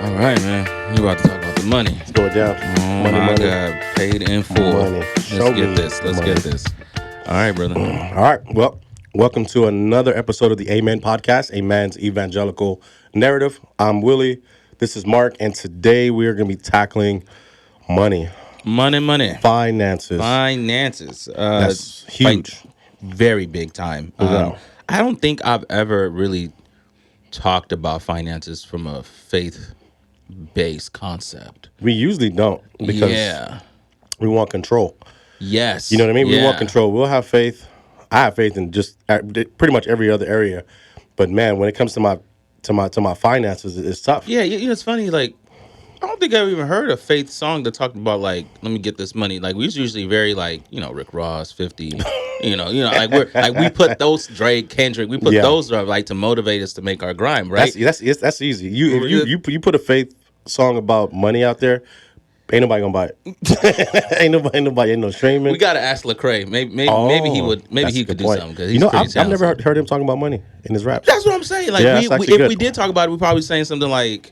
All right, man. We about to talk about the money. Let's go it down. Oh Money, my money. God, paid in full. Money. Let's Show get me this. Let's money. get this. All right, brother. All right. Well, welcome to another episode of the Amen Podcast, a man's evangelical narrative. I'm Willie. This is Mark, and today we are going to be tackling money, Money. finances. Finances. That's huge. Very big time. Yeah. I don't think I've ever really talked about finances from a faith-based concept. We usually don't because we want control. Yes. You know what I mean? We Yeah. want control. We'll have faith. I have faith in just pretty much every other area, but man, when it comes to my finances, it's tough. Yeah, it's funny. Like, I don't think I've even heard a faith song that talked about like, let me get this money. Like, we're usually very like, Rick Ross, 50. Like we put those Drake, Kendrick, we put those like to motivate us to make our grind, right? That's easy. You put a faith song about money out there, ain't nobody gonna buy it. ain't no streaming. We gotta ask Lecrae. Maybe he would. Maybe he could do something because he's pretty I've never heard him talking about money in his raps. That's what I'm saying. Like, if we did talk about it, we're probably saying something like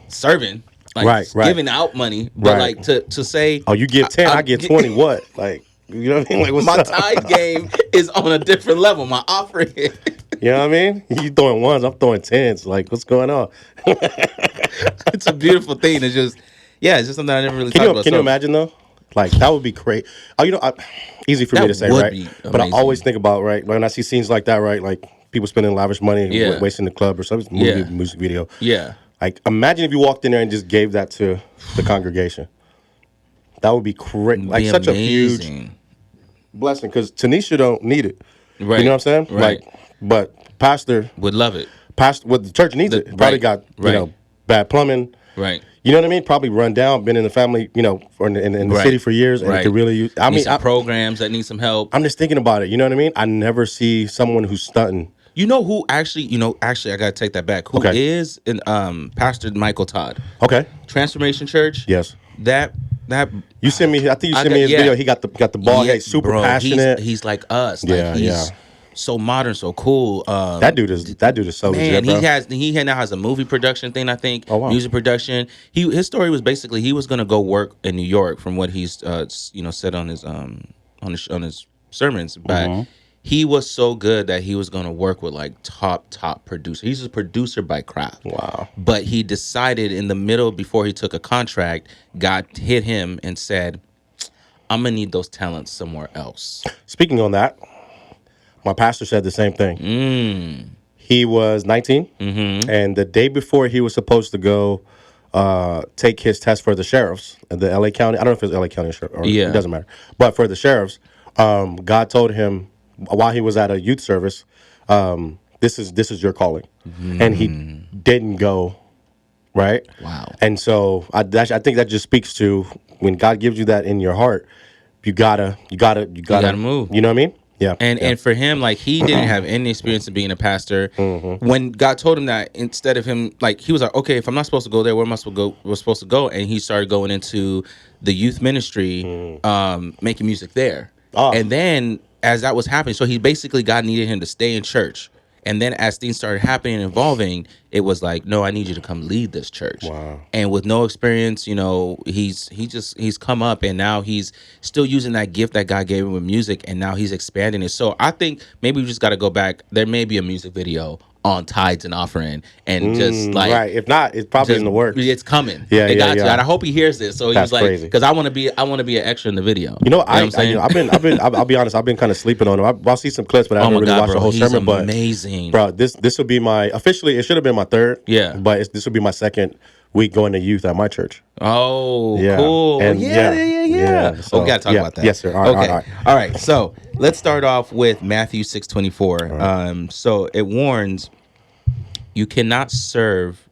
serving, like giving out money, but like to say, oh, you get 10, I get 20. What? Like, you know what I mean? Like, what's my up? tithe game is on a different level. My offering. You know what I mean? You throwing ones, I'm throwing tens. Like, what's going on? It's a beautiful thing. It's just something I never really thought about. Can you imagine though? Like, that would be great. Oh, easy for me to say, right? But I always think about, right, when I see scenes like that, right, like people spending lavish money, wasting the club or some music video. Yeah. Like, imagine if you walked in there and just gave that to the congregation. That would be great. Like, such a huge blessing, because Tanisha don't need it. Right. You know what I'm saying? Right. Like, but pastor would love it. The church needs it. Probably got bad plumbing. Right. You know what I mean? Probably run down. Been in the family, or in the city for years, and could really use. I mean, programs that need some help. I'm just thinking about it. You know what I mean? I never see someone who's stunting. You know who actually? I gotta take that back. Who is Pastor Michael Todd? Okay. Transformation Church. Yes. That you sent me. I think you sent me his video. He got the ball. He's super passionate. He's like us. Like, he's so modern, so cool. That dude is so legit, bro. He now has a movie production thing, I think. Oh, wow. Music production. His story was basically he was gonna go work in New York, from what he's said on his sermons, but he was so good that he was gonna work with like top producer. He's a producer by craft. Wow. But he decided in the middle, before he took a contract, God hit him and said, I'm gonna need those talents somewhere else. Speaking on that, my pastor said the same thing. He was 19, and the day before he was supposed to go take his test for the sheriffs in the LA County. I don't know if it's LA County or it doesn't matter. But for the sheriffs, God told him while he was at a youth service, this is your calling, and he didn't go. Right. Wow. And so I think that just speaks to when God gives you that in your heart, you gotta move. You know what I mean? Yeah. And for him, like, he didn't have any experience of being a pastor. When God told him that, instead of him, like, he was like, okay, if I'm not supposed to go there, where am I supposed to go? And he started going into the youth ministry, making music there. And then as that was happening, so he basically, God needed him to stay in church. And then as things started happening and evolving, it was like, no, I need you to come lead this church. Wow. And with no experience, he's come up, and now he's still using that gift that God gave him with music, and now he's expanding it. So I think maybe we just got to go back. There may be a music video on tithes and offering, and just like, right. If not, it's probably in the works. It's coming. Yeah. And I hope he hears this. So That's he's like, crazy. because I want to be an extra in the video. I'm saying? I'll be honest. I've been kind of sleeping on him. I'll see some clips, but I haven't really watched the whole sermon. But amazing, bro. This will be my officially. It should have been my third. Yeah. But this will be my second week going to youth at my church. Oh, yeah. Cool. And yeah. So, we gotta talk about that. Yes, sir. All right. So let's start off with Matthew 6:24. Right. So it warns, you cannot serve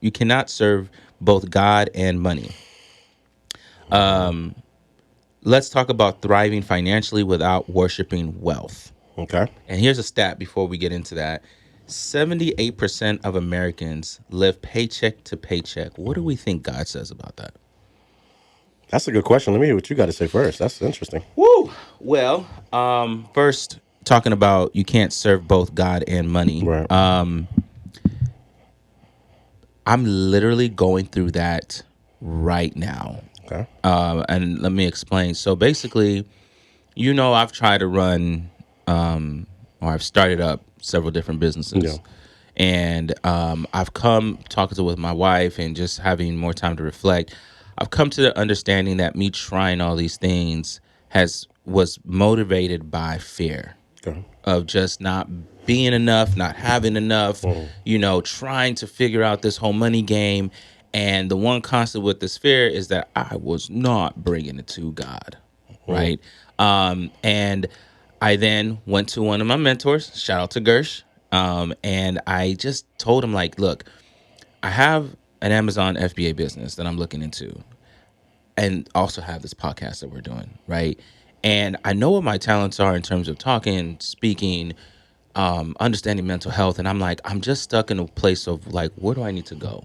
both God and money. Let's talk about thriving financially without worshiping wealth. Okay. And here's a stat before we get into that. 78% of Americans live paycheck to paycheck. What do we think God says about that? That's a good question. Let me hear what you got to say first. That's interesting. Woo! Well, first, talking about you can't serve both God and money. Right. I'm literally going through that right now. Okay. And let me explain. So basically, I've tried to run, or I've started up several different Yeah. businesses. And I've come talking with my wife and just having more time to reflect. I've come to the understanding that me trying all these things was motivated by fear Okay. of just not being enough, not having enough, trying to figure out this whole money game. And the one constant with this fear is that I was not bringing it to God, right? And I then went to one of my mentors, shout out to Gersh, and I just told him, like, look, I have an Amazon FBA business that I'm looking into, and also have this podcast that we're doing, right? And I know what my talents are in terms of talking, speaking, understanding mental health, and I'm like, I'm just stuck in a place of like, where do I need to go?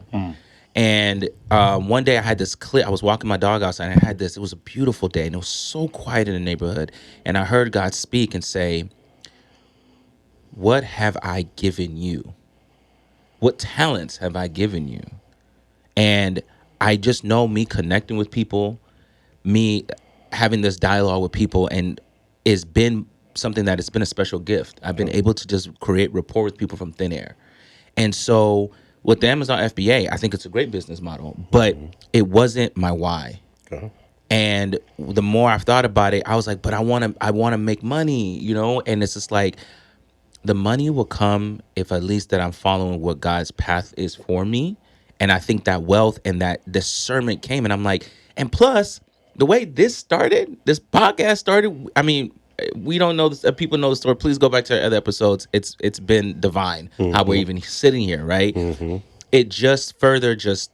And one day I had this clip. I was walking my dog outside, and I had this. It was a beautiful day, and it was so quiet in the neighborhood. And I heard God speak and say, "What have I given you? What talents have I given you?" And I just know me connecting with people, me having this dialogue with people, and it's been something that it's been a special gift. I've been able to just create rapport with people from thin air. And so with the Amazon FBA, I think it's a great business model, but it wasn't my why. Okay. And the more I've thought about it, I was like, but I want to make money, and it's just like the money will come if at least that I'm following what God's path is for me. And I think that wealth and that discernment came, and I'm like, and plus the way this podcast started, I mean, we don't know this, people know the story. Please go back to our other episodes. It's been divine how we're even sitting here, right? It just further just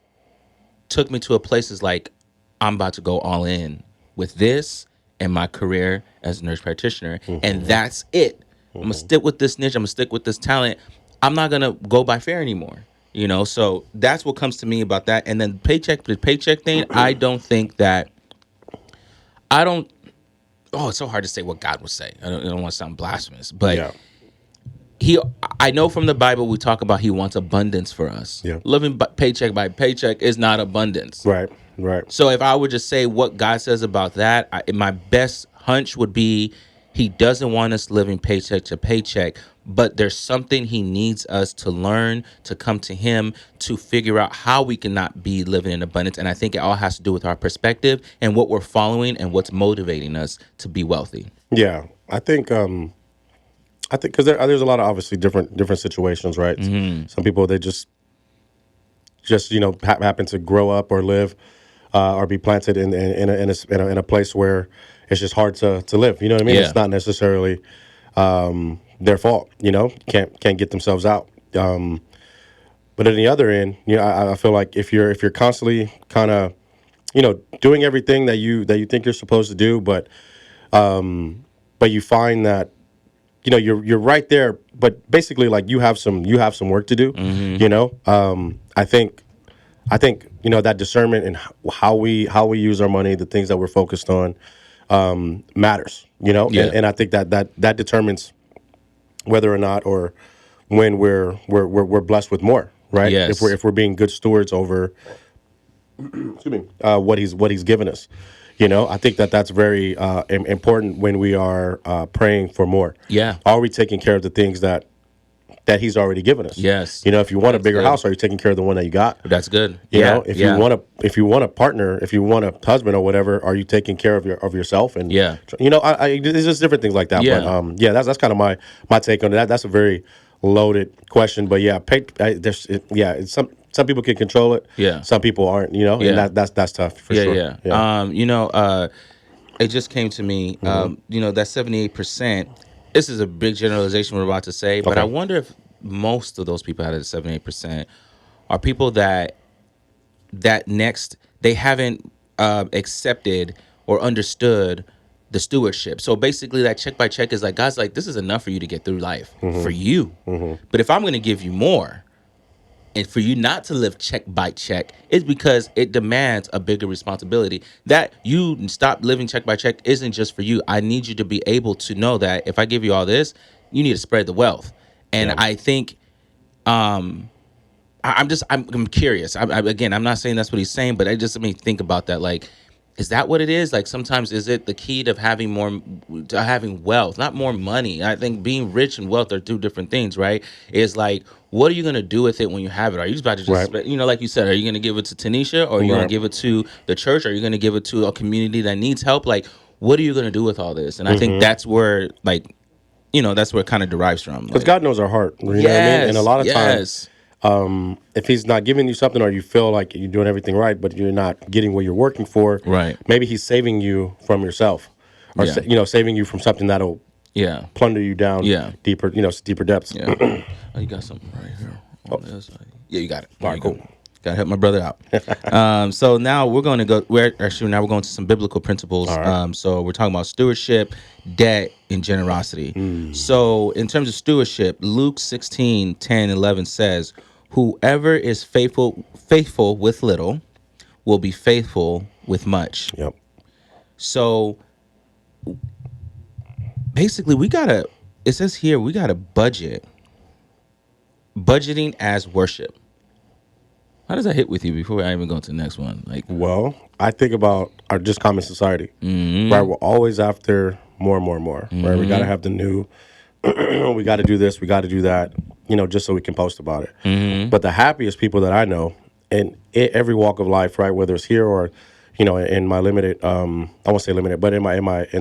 took me to a place is like, I'm about to go all in with this and my career as a nurse practitioner, and that's it. I'm gonna stick with this niche. I'm gonna stick with this talent. I'm not gonna go by fair anymore. So that's what comes to me about that. And then the paycheck thing. I don't think that. I don't. Oh, it's so hard to say what God would say. I don't want to sound blasphemous, but Yeah. I know from the Bible we talk about He wants abundance for us. Yeah. Living paycheck by paycheck is not abundance. Right. Right. So if I would just say what God says about that, my best hunch would be He doesn't want us living paycheck to paycheck, but there's something He needs us to learn, to come to Him, to figure out how we cannot be living in abundance. And I think it all has to do with our perspective and what we're following and what's motivating us to be wealthy. Yeah. I think because there's a lot of obviously different situations, right? Some people they just happen to grow up or live or be planted in a place where it's just hard to live. You know what I mean? Yeah. It's not necessarily their fault. Can't get themselves out. But at the other end, I feel like if you're constantly kind of doing everything that you think you're supposed to do, but you find that you're right there, but basically like you have some work to do. I think that discernment and how we use our money, the things that we're focused on, matters. Yeah. And I think that determines whether or not or when we're blessed with more, right? Yes. If we're being good stewards over excuse me, what he's given us. I think that's very important when we are praying for more. Yeah. Are we taking care of the things that he's already given us? Yes. If you want a That's bigger good. house, are you taking care of the one that you got? That's good. You Yeah. know, if yeah. you want a partner, if you want a husband or whatever, are you taking care of yourself? And Yeah. there's just different things like that. Yeah. But that's kind of my take on that. That's a very loaded question, but yeah, some people can control it. Yeah. Some people aren't. Yeah. And that's tough for Yeah, sure. yeah. It just came to me. That 78%. This is a big generalization we're about to say, but Okay. I wonder if most of those people out of the 78% are people that they haven't accepted or understood the stewardship. So basically, that check by check is like God's like, this is enough for you to get through life for you. But if I'm going to give you more, and for you not to live check by check, it's because it demands a bigger responsibility. That you stop living check by check isn't just for you. I need you to be able to know that if I give you all this, you need to spread the wealth. And Yeah. I think I'm curious. Again, I'm not saying that's what he's saying, but I just let me think about that. Like, is that what it is? Like, sometimes is it the key to having more, to having wealth, not more money? I think being rich and wealth are two different things, right? Is like, what are you gonna do with it when you have it? Are you just about to just, Right. like you said, are you gonna give it to Tanisha, or are you gonna Right. give it to the church, or are you gonna give it to a community that needs help? Like, what are you gonna do with all this? And I think that's where, like, that's where it kind of derives from. Because Like, God knows our heart. You know what I mean? And a yes, lot of time, yes, if He's not giving you something, or you feel like you're doing everything right, but you're not getting what you're working for, right, maybe He's saving you from yourself, or yeah, saving you from something that'll yeah, plunder you down yeah. deeper, deeper depths. Yeah. Oh, you got something right here on the other side. Yeah, you got it. All right, cool. Got to help my brother out. So now we're going to go. Now we're going to some biblical principles. All right. So we're talking about stewardship, debt, and generosity. So in terms of stewardship, Luke 16:10-11 says, "Whoever is faithful with little, will be faithful with much." Yep. So basically, we gotta. It says here we gotta budgeting as worship. How does that hit with you before I even go to the next one? Like, Well, I think about our just common society, right? We're always after more and more and more, right? We got to have the new, we got to do this, we got to do that, just so we can post about it. But the happiest people that I know in every walk of life, right? Whether it's here or, in my limited, I won't say limited, but in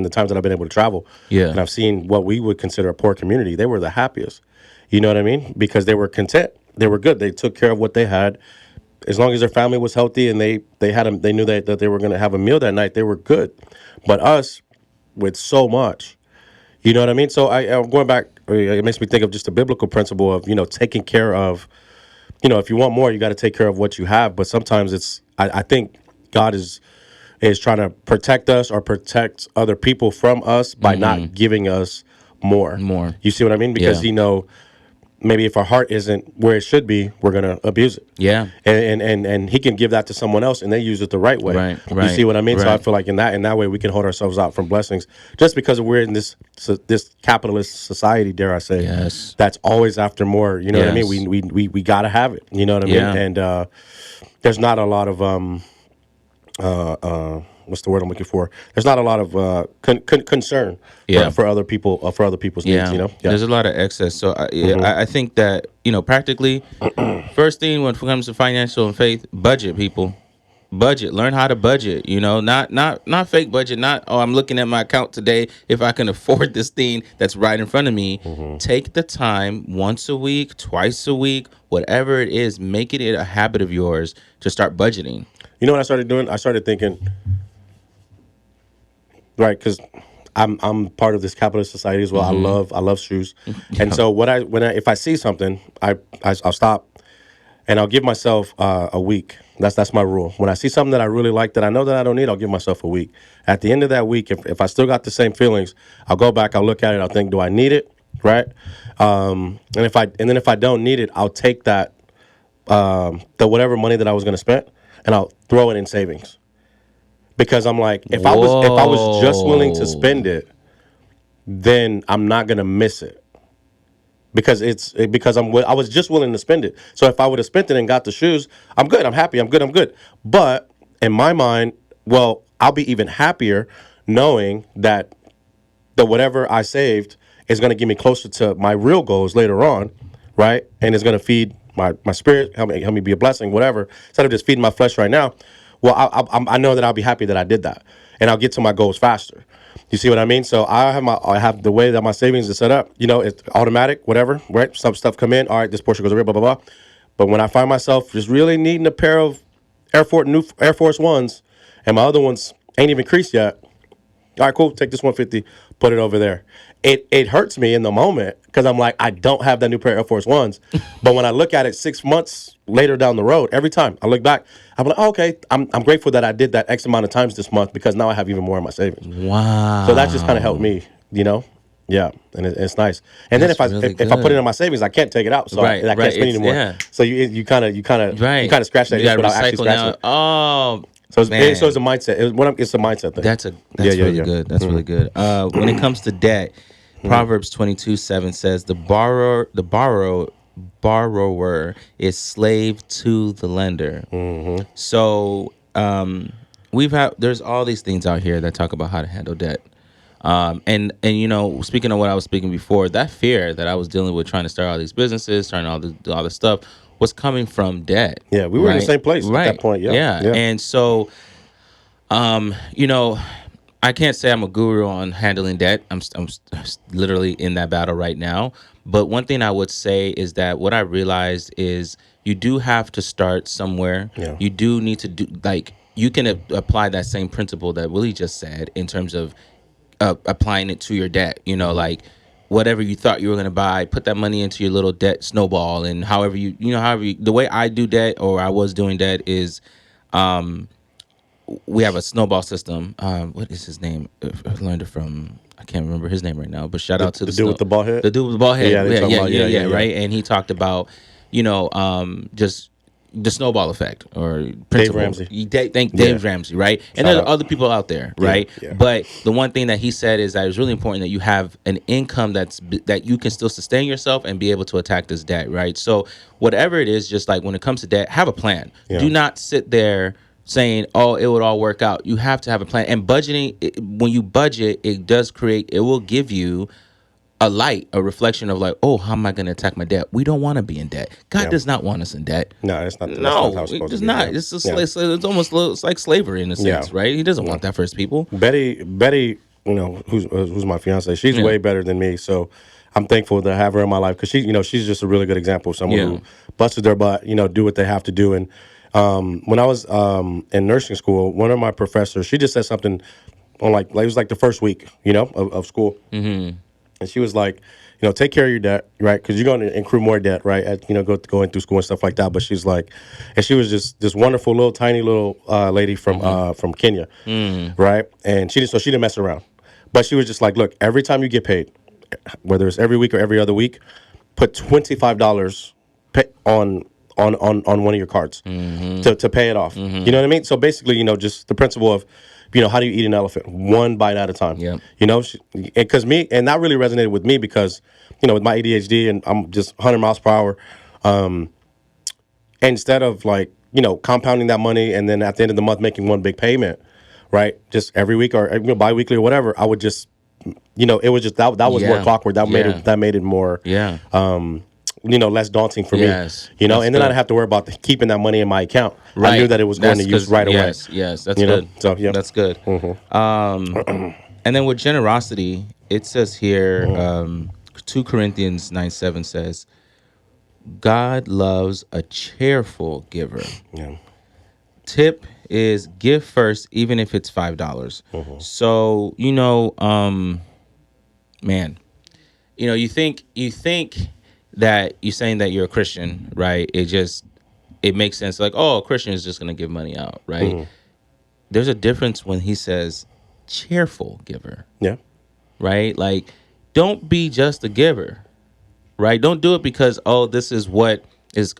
the times that I've been able to travel, yeah, and I've seen what we would consider a poor community, they were the happiest. You know what I mean? Because they were content. They were good. They took care of what they had. As long as their family was healthy and they knew that they were going to have a meal that night, they were good. But us, with so much, you know what I mean. So I'm going back. It makes me think of just a biblical principle of taking care of. If you want more, you got to take care of what you have. But sometimes I think God is trying to protect us or protect other people from us by not giving us more. more. You see what I mean? Because Yeah. maybe if our heart isn't where it should be, we're gonna abuse it. Yeah. And He can give that to someone else, and they use it the right way. Right, You see what I mean? So I right. feel like in that way we can hold ourselves out from blessings, just because we're in this capitalist society, dare I say? Yes. That's always after more. You know what I mean? Yes. We gotta have it. You know what I mean? Yeah. And there's not a lot of what's the word I'm looking for? There's not a lot of concern Yeah. for other people for other people's needs. Yeah. There's a lot of excess. So I think that, practically, first thing when it comes to financial and faith, budget, people. Budget. Learn how to budget. Not fake budget. Not, oh, I'm looking at my account today if I can afford this thing that's right in front of me. Take the time once a week, twice a week, whatever it is, make it a habit of yours to start budgeting. You know what I started doing? I started thinking, right, because I'm part of this capitalist society as well. I love shoes, and so if I see something, I'll stop and I'll give myself a week. That's my rule. When I see something that I really like that I know that I don't need, I'll give myself a week. At the end of that week, if I still got the same feelings, I'll go back, I'll look at it, I'll think, do I need it, right? And then if I don't need it, I'll take that the whatever money that I was going to spend, and I'll throw it in savings. Because I'm like, if I was just willing to spend it, then I'm not gonna miss it. Because I was just willing to spend it. So if I would have spent it and got the shoes, I'm good. I'm happy. I'm good. But in my mind, well, I'll be even happier knowing that the whatever I saved is going to get me closer to my real goals later on, right? And it's going to feed my spirit, help me be a blessing, whatever. Instead of just feeding my flesh right now, well, I know that I'll be happy that I did that, and I'll get to my goals faster. You see what I mean? So I have the way that my savings is set up. It's automatic, whatever, right? Some stuff come in. All right, this portion goes over, blah blah blah. But when I find myself just really needing a pair of new Air Force Ones, and my other ones ain't even creased yet. All right, cool. Take this 150, put it over there. It hurts me in the moment because I'm like, I don't have that new pair of Air Force Ones. But when I look at it 6 months later down the road, every time I look back, I'm like, oh, okay, I'm grateful that I did that X amount of times this month because now I have even more in my savings. Wow. So that just kind of helped me, Yeah, and it's nice. And That's then really if I put it good. in my savings, I can't take it out, so Right, I right, can't spend it's- anymore. yeah. So you kind of scratch that You itch gotta without actually recycle scratching now. it. Oh, So it's man. a mindset. It's a mindset thing. That's Yeah. really good. That's really good. When it comes to debt, Proverbs 22:7 says, "The borrower is slave to the lender. So there's all these things out here that talk about how to handle debt. And speaking of what I was speaking before, that fear that I was dealing with trying to start all these businesses, starting all this stuff, was coming from debt. Yeah, we were in the Right, same place at that right, point. Yeah, yeah. yeah, And so, you know, I can't say I'm a guru on handling debt. I'm literally in that battle right now. But one thing I would say is that what I realized is you do have to start somewhere. yeah. You do need to do, like, you can apply that same principle that Willie just said in terms of applying it to your debt. Like whatever you thought you were going to buy, put that money into your little debt snowball. And the way I do debt, or I was doing debt, is we have a snowball system. What is his name? I learned it from, I can't remember his name right now, but shout out to The dude with the ball head. the dude with the ball head. Yeah, they talking about- yeah, Right. And he talked about, just the snowball effect or principle. Ramsey. Thank Dave Ramsey, right? And there are other people out there, right? yeah. But the one thing that he said is that it's really important that you have an income that you can still sustain yourself and be able to attack this debt, right? So whatever it is, just like when it comes to debt, have a plan. Yeah. Do not sit there saying, "Oh, it would all work out." You have to have a plan. And budgeting, when you budget, it will give you a reflection of like, oh, how am I going to attack my debt? We don't want to be in debt. God does not want us in debt. No, that's not. That's No, not how it's supposed it's to be. not. Yeah. It's just it's like slavery in a sense, right? He doesn't want that for his people. Betty, who's my fiance? She's way better than me, so I'm thankful to have her in my life because she's just a really good example of someone who busted their butt, do what they have to do. And when I was in nursing school, one of my professors, she just said something on it was like the first week, of school. And she was like, take care of your debt, right? Because you're going to accrue more debt, right? Going through school and stuff like that. But she's like, and she was just this wonderful little tiny little lady from Kenya, right? And she didn't mess around, but she was just like, look, every time you get paid, whether it's every week or every other week, put $25 on one of your cards to pay it off. You know what I mean? So basically, just the principle of, how do you eat an elephant? One bite at a time. Yeah. Because and that really resonated with me because, with my ADHD and I'm just 100 miles per hour. And instead of compounding that money and then at the end of the month making one big payment, right? Just every week or bi-weekly or whatever, I would just, it was just that was more clockwork. That made it more less daunting for me. Yes, and then I'd have to worry about keeping that money in my account. Right. I knew that it was going to use right away. Yes, that's good. So yeah, that's good. And then with generosity, it says here, 2 Corinthians 9:7 says, God loves a cheerful giver. Yeah. Tip is give first, even if it's $5. So man, you think that you're saying that you're a Christian, right? It makes sense. Like, oh, a Christian is just going to give money out, right? There's a difference when he says cheerful giver. Yeah. Right? Like, don't be just a giver, right? Don't do it because, oh, this is what is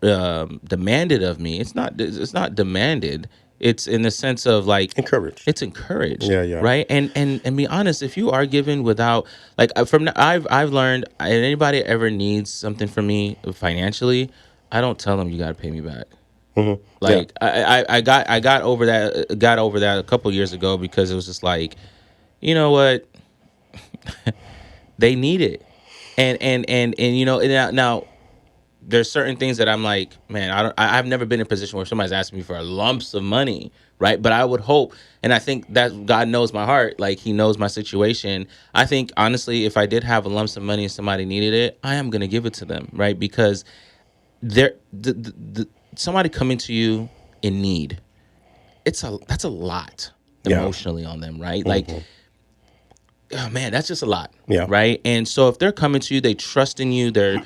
demanded of me. It's not demanded. It's in the sense of like encouraged. It's encouraged. Yeah. Right. And be honest, if you are giving without I've learned, and anybody ever needs something from me financially, I don't tell them you got to pay me back. Like I got over that a couple years ago because it was just like, you know what, they need it, and now. There's certain things that I'm like, man, I've never been in a position where somebody's asking me for lumps of money, right? But I would hope, and I think that God knows my heart, like He knows my situation. I think honestly, if I did have a lump of money and somebody needed it, I am gonna give it to them, right? Because somebody coming to you in need, that's a lot emotionally on them, right? Like. Oh man, that's just a lot. Yeah. Right. And so if they're coming to you, they trust in you, they're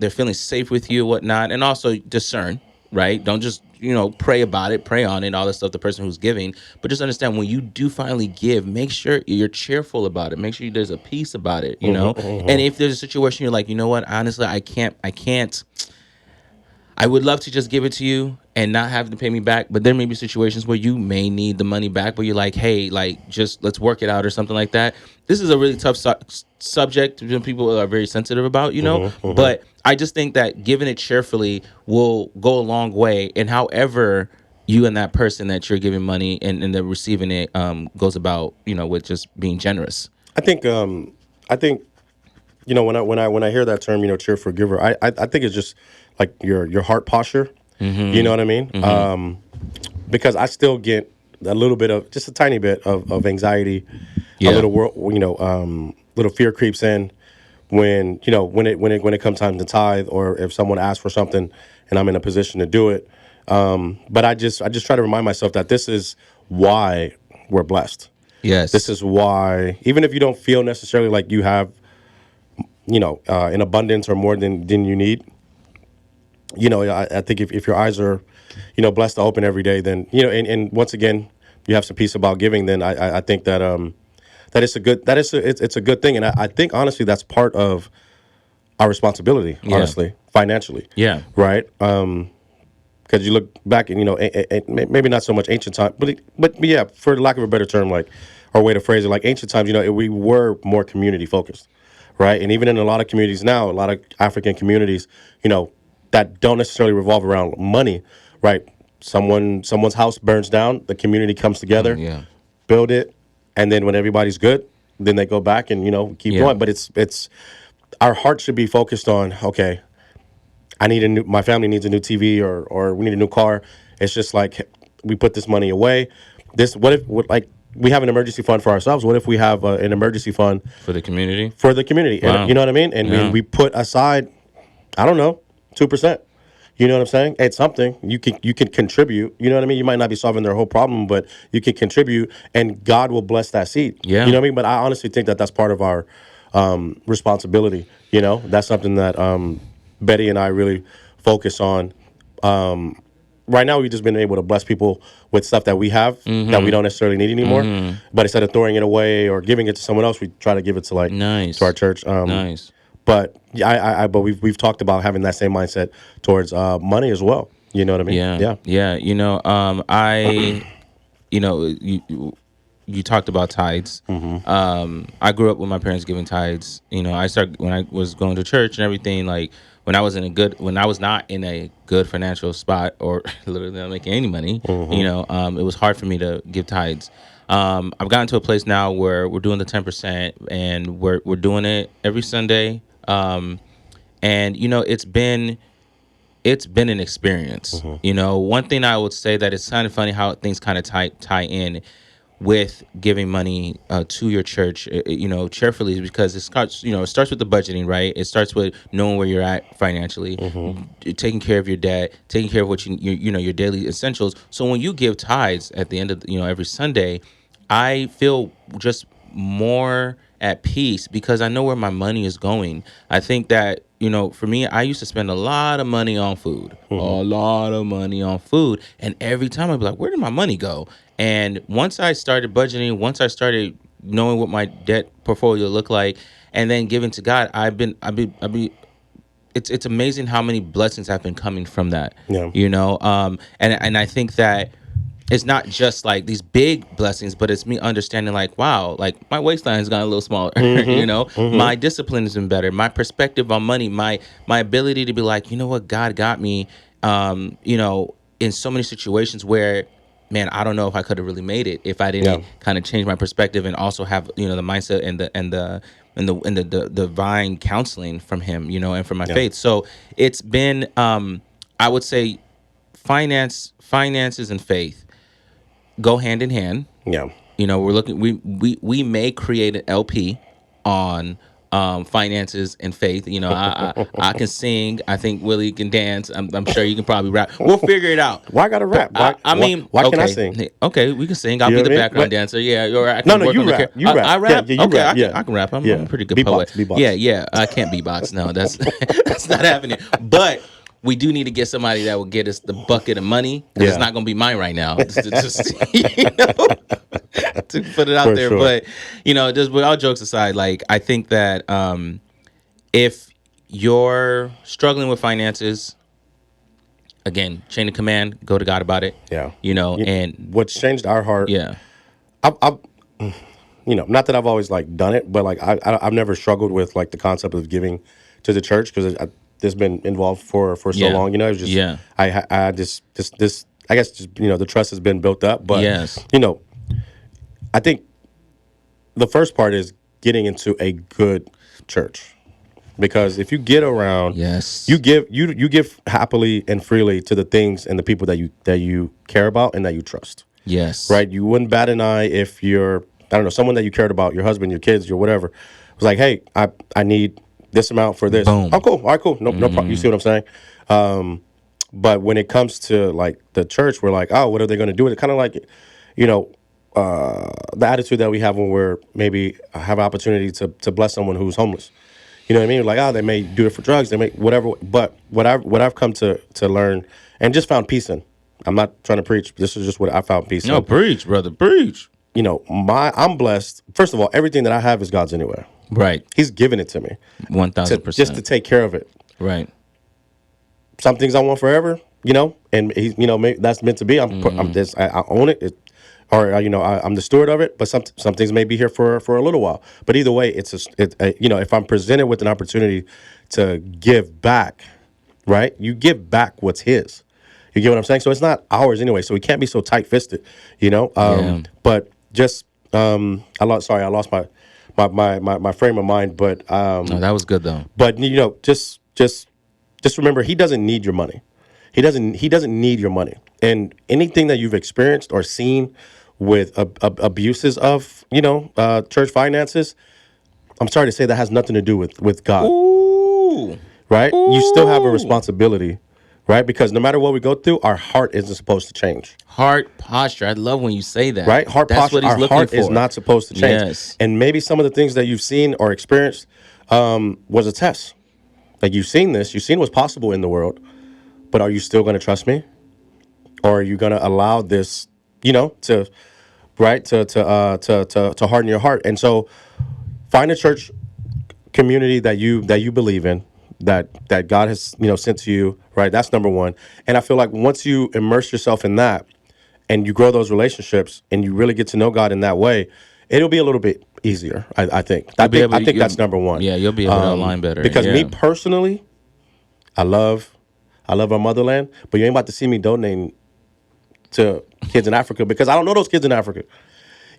feeling safe with you, whatnot, and also discern, right? Don't just, pray about it, pray on it, all this stuff, the person who's giving, but just understand when you do finally give, make sure you're cheerful about it. Make sure there's a peace about it, And if there's a situation you're like, you know what, honestly, I can't, I would love to just give it to you. and not having to pay me back. But there may be situations where you may need the money back, but you're like, hey, like, just let's work it out or something like that. This is a really tough subject that people are very sensitive about, But I just think that giving it cheerfully will go a long way. And however you and that person that you're giving money and they're receiving it goes about, with just being generous. I think when I hear that term, cheerful giver, I think it's just like your heart posture. You know what I mean? Because I still get a little bit of, just a tiny bit of anxiety, a Yeah. little little fear creeps in when it comes time to tithe, or if someone asks for something and I'm in a position to do it. But I just try to remind myself that this is why we're blessed. This Yes. is why, even if you don't feel necessarily like you have, in abundance or more than you need, I think if your eyes are, blessed to open every day, then, and once again, you have some peace about giving, then I think that it's a good thing. And I think honestly, that's part of our responsibility, Yeah. honestly, financially. Yeah. Right. Because you look back and, maybe not so much ancient time, but yeah, for lack of a better term, like, or way to phrase it, like ancient times, we were more community focused, right? And even in a lot of communities now, a lot of African communities, that don't necessarily revolve around money, right? Someone's house burns down, the community comes together, Yeah. build it, and then when everybody's good, then they go back and keep Yeah. going. But it's our heart should be focused on, okay, my family needs a new TV, or we need a new car. It's just like, we put this money away. Like, we have an emergency fund for ourselves. What if we have an emergency fund For the community. for the community? And Wow. you know what I mean? And Yeah. we put aside, I don't know, 2%. You know what I'm saying? It's something you can contribute. You know what I mean? You might not be solving their whole problem, but you can contribute, and God will bless that seed. Yeah. You know what I mean? But I honestly think that that's part of our responsibility. That's something that Betty and I really focus on. Right now, we've just been able to bless people with stuff that we have that we don't necessarily need anymore. But instead of throwing it away or giving it to someone else, we try to give it to Nice. to our church. Nice. But yeah, but we've talked about having that same mindset towards money as well. You know what I mean? Yeah. Yeah. Yeah. You talked about tithes. I grew up with my parents giving tithes. I started when I was going to church and everything. Like when I was not in a good financial spot, or literally not making any money. It was hard for me to give tithes. I've gotten to a place now where we're doing the 10%, and we're doing it every Sunday. And it's been an experience. One thing I would say that it's kind of funny how things kind of tie in with giving money to your church, cheerfully, is because it starts with the budgeting, right? It starts with knowing where you're at financially, taking care of your debt, taking care of what your daily essentials. So when you give tithes at the end of every Sunday, I feel just more at peace because I know where my money is going. I think that, for me, I used to spend a lot of money on food, a lot of money on food. And every time I'd be like, where did my money go? And once I started budgeting, once I started knowing what my debt portfolio looked like, and then giving to God, it's amazing how many blessings have been coming from that. Yeah. And I think that it's not just like these big blessings, but it's me understanding like, wow, like my waistline has gotten a little smaller. My discipline has been better. My perspective on money, my ability to be like, you know what, God got me, in so many situations where, man, I don't know if I could have really made it if I didn't kind of change my perspective and also have the mindset and the divine counseling from Him, and from my faith. So it's been, I would say, finances and faith go hand in hand. Yeah. We're looking. We may create an LP on finances and faith. I can sing. I think Willie can dance. I'm sure you can probably rap. We'll figure it out. Why I gotta rap? Why okay, can't I sing? Okay, we can sing. I'll You be know the what I mean? background But- dancer. Yeah, or I No, can work you on the rap. char- You rap. I rap. Yeah, you okay, rap. Yeah. I can rap. I'm Yeah. a pretty good Beatbox, poet. beatbox. Yeah. I can't beatbox. No, that's that's not happening. But we do need to get somebody that will get us the bucket of money. 'Cause it's not going to be mine right now. Just, to put it out For there. sure. But, just with all jokes aside, like, I think that if you're struggling with finances, again, chain of command, go to God about it. Yeah. And What's changed our heart. yeah, I not that I've always like done it, but like I've never struggled with like the concept of giving to the church because it's been involved for so yeah, long. It was just yeah, I just this I guess just the trust has been built up, but yes, I think the first part is getting into a good church. Because if you get around, yes, you give happily and freely to the things and the people that you care about and that you trust. yes, Right? You wouldn't bat an eye if you're, I don't know, someone that you cared about, your husband, your kids, your whatever, was like, hey, I need this amount for this. boom, Oh, cool. All right, cool. No problem. You see what I'm saying? But when it comes to like the church, we're like, oh, what are they going to do with it? Kind of like, you know, the attitude that we have when we're maybe have an opportunity to bless someone who's homeless. You know what I mean? Like, oh, they may do it for drugs, they may whatever. But what I've come to learn and just found peace in. I'm not trying to preach. This is just what I found peace no, in. preach, brother, preach. I'm blessed. First of all, everything that I have is God's anyway. Right, He's given it to me just to 1000%. take care of it. Right, Some things I want forever, and maybe that's meant to be. I'm this. I own it. Or I'm the steward of it. But some things may be here for a little while. But either way, if I'm presented with an opportunity to give back, right? You give back what's His. You get what I'm saying? So it's not ours anyway. So we can't be so tight fisted, Yeah. But just I lost my frame of mind. But no, that was good though. but just remember, He doesn't need your money. He doesn't need your money. And anything that you've experienced or seen with abuses of church finances, I'm sorry to say that has nothing to do with God, Ooh, right? You still have a ooh, responsibility, right? Because no matter what we go through, our heart isn't supposed to change, heart posture. I love when you say that. right? Heart That's posture. what he's Our looking heart for. is not supposed to change. Yes. And maybe some of the things that you've seen or experienced was a test. Like you've seen what's possible in the world, but are you still going to trust me? Or are you going to allow this, to to harden your heart? And so, find a church community that you believe in, that God has sent to you. Right, that's number one. And I feel like once you immerse yourself in that, and you grow those relationships, and you really get to know God in that way, it'll be a little bit easier. I think. I think that's number one. Yeah, you'll be able to align better. Because yeah. me personally, I love our motherland, but you ain't about to see me donating to kids in Africa because I don't know those kids in Africa.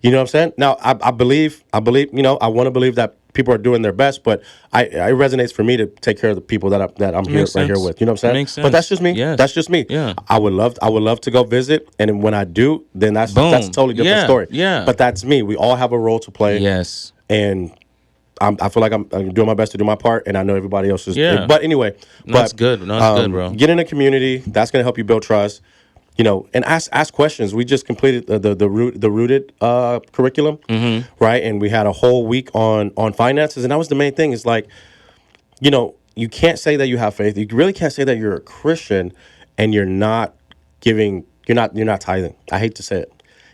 You know what I'm saying? Now, I believe, I want to believe that people are doing their best, but it resonates for me to take care of the people that I'm here Makes right here sense. with. You know what I'm saying? Makes But that's sense. just me. Yes. That's just me. Yeah. I would love to go visit, and when I do, then that's Boom. a totally different Yeah, story. yeah. But that's me. We all have a role to play. Yes. And I feel like I'm doing my best to do my part, and I know everybody else is. Yeah. But anyway, That's good. No, that's good, bro. Get in a community. That's going to help you build trust. And ask questions. We just completed the rooted curriculum, right? And we had a whole week on finances, and that was the main thing. Is like, you can't say that you have faith. You really can't say that you're a Christian, and you're not giving. You're not tithing. I hate to say it.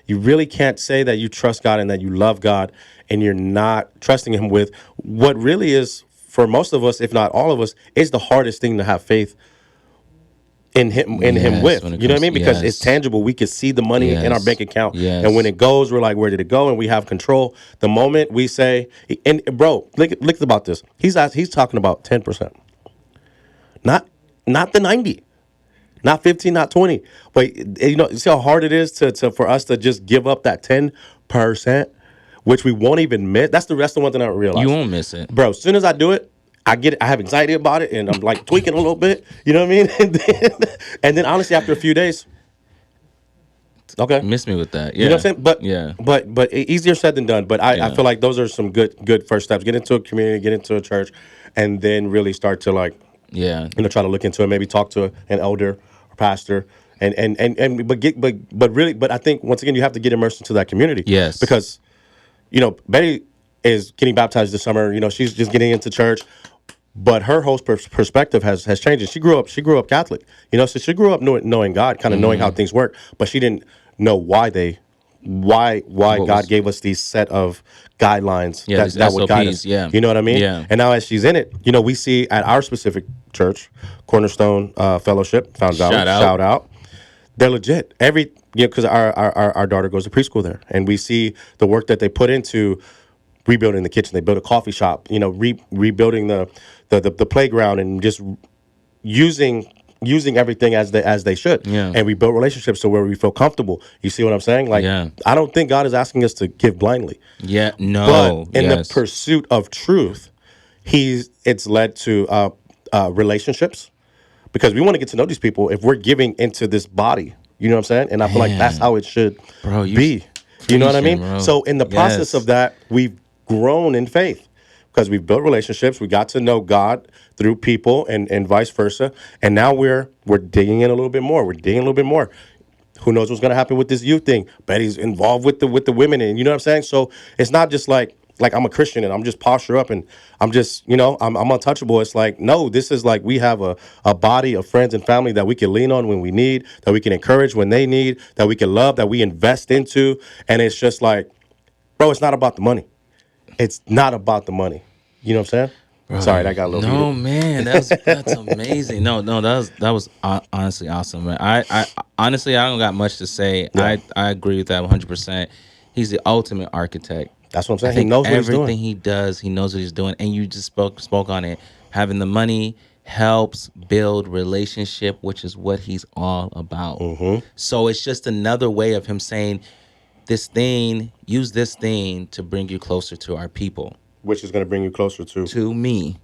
You really can't say that you trust God and that you love God, and you're not trusting Him with what really is, for most of us, if not all of us, is the hardest thing to have faith in him Yes, with. when it You know what I comes- mean? Because yes. it's tangible. We can see the money in our Yes. bank account. Yes. And when it goes, we're like, where did it go? And we have control. The moment we say, and bro, look about this. He's talking about 10%. Not the 90. Not 15, not 20. But you see how hard it is for us to just give up that 10%, which we won't even miss. That's the one thing I realize. You won't miss it. Bro, as soon as I do it, I have anxiety about it, and I'm like tweaking a little bit. You know what I mean? And then honestly, after a few days, okay, Miss me with that. Yeah. you know what I'm saying? But yeah. but easier said than done. But I feel like those are some good first steps. Get into a community, get into a church, and then really start to Yeah. try to look into it. Maybe talk to an elder or pastor. But I think once again you have to get immersed into that community. Yes. Because Betty is getting baptized this summer. She's just getting into church. But her whole perspective has changed. And she grew up Catholic, so she grew up knowing God, kind of knowing how things work. But she didn't know why they why What God was gave us these set of guidelines these that would guide SOPs? us. Yeah, You know what I mean? yeah. And now as she's in it, we see at our specific church, Cornerstone Fellowship, Found Valley, Shout out. shout out. They're legit. Because our daughter goes to preschool there, and we see the work that they put into rebuilding the kitchen. They built a coffee shop, rebuilding the playground, and just using everything as they should. Yeah, And we built relationships so where we feel comfortable. You see what I'm saying? Like, yeah, I don't think God is asking us to give blindly, yeah. but No, in the yes, pursuit of truth, it's led to relationships, because we want to get to know these people if we're giving into this body. You know what I'm saying? And I feel like that's man, how it should bro. be. You know what I Preaching, mean? bro. So in the process of Yes. that, we've grown in faith because we've built relationships. We got to know God through people, and vice versa. And now we're digging in a little bit more. We're digging a little bit more. Who knows what's gonna happen with this youth thing? Betty's involved with the women, and you know what I'm saying. So it's not just like I'm a Christian and I'm just posture up and I'm just I'm untouchable. It's like, no, this is like we have a body of friends and family that we can lean on when we need, that we can encourage when they need, that we can love, that we invest into, and it's just like, bro, it's not about the money. It's not about the money. You know what I'm saying? Sorry, Bro, that got a little no, heated. man, that's amazing. No, no, that was honestly awesome, man. I honestly I don't got much to say. Yeah, I agree with that 100%. He's the ultimate architect. that's what I'm I saying. He think knows what he's doing. everything he does, he knows what he's doing, and you just spoke on it. Having the money helps build relationship, which is what he's all about. So it's just another way of him saying, use this thing to bring you closer to our people, Which is going to bring you closer to. to me.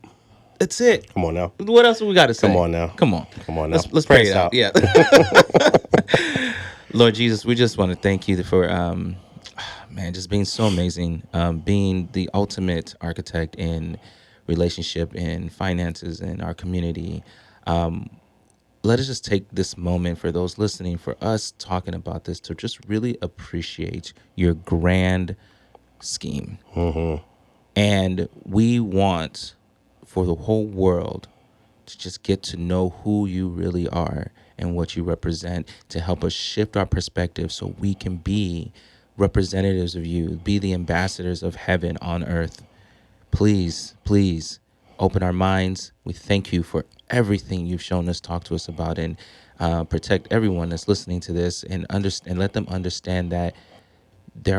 That's it. Come on now. What else do we got to say? Come on now. Come on. Come on now. Let's Pray pray it us out. out. Yeah. Lord Jesus, we just want to thank you for man, just being so amazing, being the ultimate architect in relationship and finances in our community. Let us just take this moment for those listening, for us talking about this, to just really appreciate your grand scheme. And we want for the whole world to just get to know who you really are and what you represent, to help us shift our perspective so we can be representatives of you, be the ambassadors of heaven on earth. Please, please open our minds. We thank you for everything you've shown us, talk to us about, and protect everyone that's listening to this, and let them understand that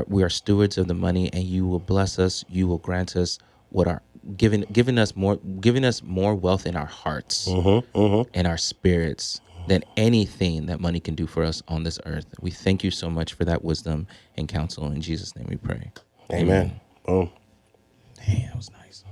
we are stewards of the money, and you will bless us. You will grant us what our giving us more wealth in our hearts, in our spirits, than anything that money can do for us on this earth. We thank you so much for that wisdom and counsel. In Jesus' name we pray. Amen. Boom. Damn, that was nice.